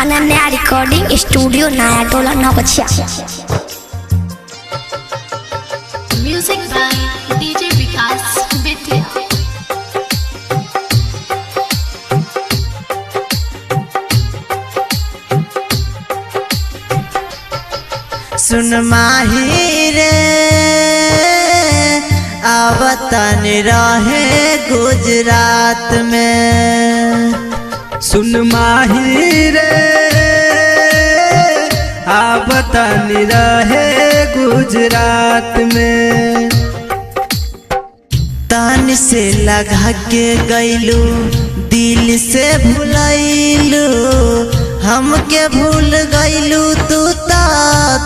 Ananya recording studio नया टोला Naugachhia. Music by DJ विकास बेतिया। सुन माही रे आवतन रहे गुजरात में। सुन माही रे आवतन रहे गुजरात में। तन से लगा के गईलू दिल से भुलैलू हमके भूल गईलू तू ता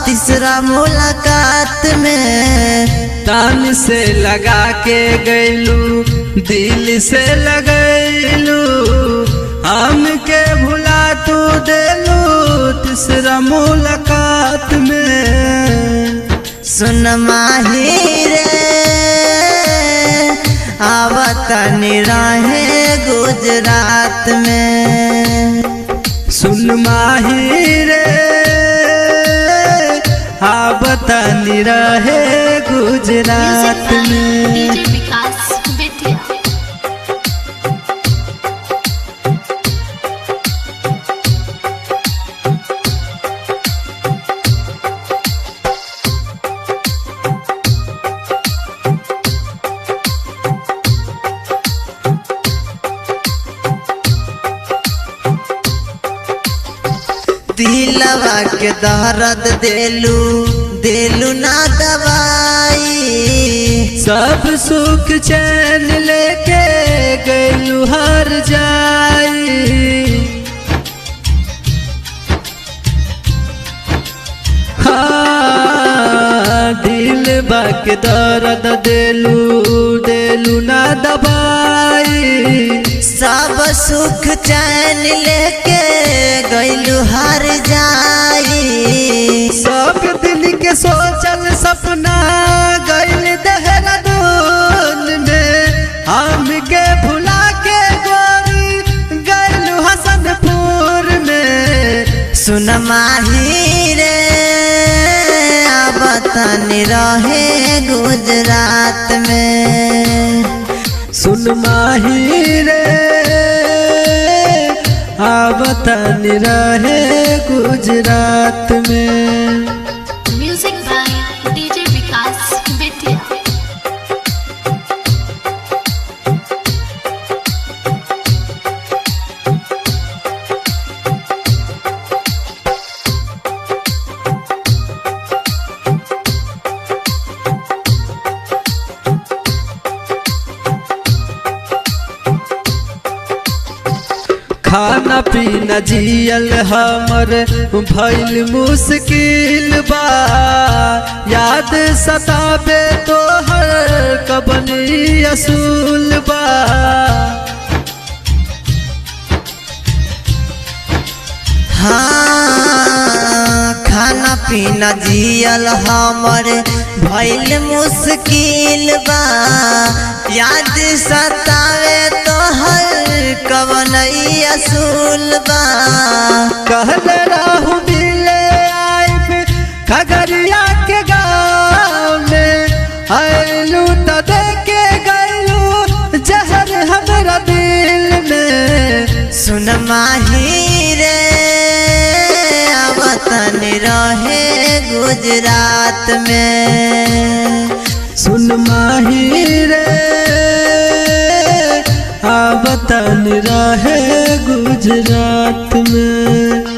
तीसरा मुलाकात में। तन से लगा के गईलू दिल से लगैलू हमके भुला तू देलू तीसरा मुलाकात में। सुन माही रे आवतन रहे गुजरात में। सुन माही रे आवतन रहे गुजरात में। डीजे विकास बेतिया। दिलवा के दर्द देलू ना दवाई। सब सुख चैन लेके गईलू हर जाई। हाँ दिल बाके दर्द देलू ना दबाई। सब सुख चैन लेके गईलू हर जाई। सब दिल के सोचल सपना गईल देहरादून में। हमके भुला के गोरी गईलू हसनपुर में। सुन माही रे आवतन रहे गुजरात में। सुन माही रे आवतन रहे गुजरात में। म्यूजिक बाय डीजे विकास बेतिया। खाना पीना जियल हमर भइल मुश्किल बा। याद सताबे तोहर कबनी असूल बा। हाँ खाना पीना जियल हमर भइल मुश्किल बा। याद सतावे तोहर कवन असूल बा। कहले रहू मिले आइब खगड़िया के गाँव में। आइलू त देके गईलू जहर हमरा दिल में। सुन माही रे आवतन रहे गुजरात में। सुन माही रे आवतन रहे गुजरात में।